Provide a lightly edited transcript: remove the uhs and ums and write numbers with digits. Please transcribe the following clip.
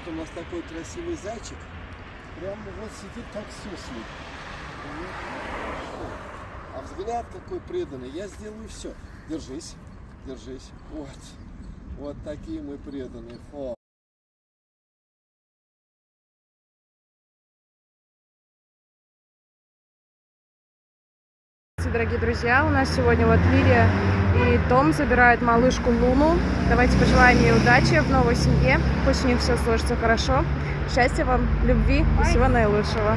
Вот у нас такой красивый зайчик. Прямо вот сидит, как суслик. А взгляд какой преданный. Я сделаю все. Держись, держись. Вот. Вот такие мы преданные. Фу. Дорогие друзья, у нас сегодня вот Лилия и Том забирают малышку Луну. Давайте пожелаем ей удачи в новой семье. Пусть у них все сложится хорошо. Счастья вам, любви и всего наилучшего.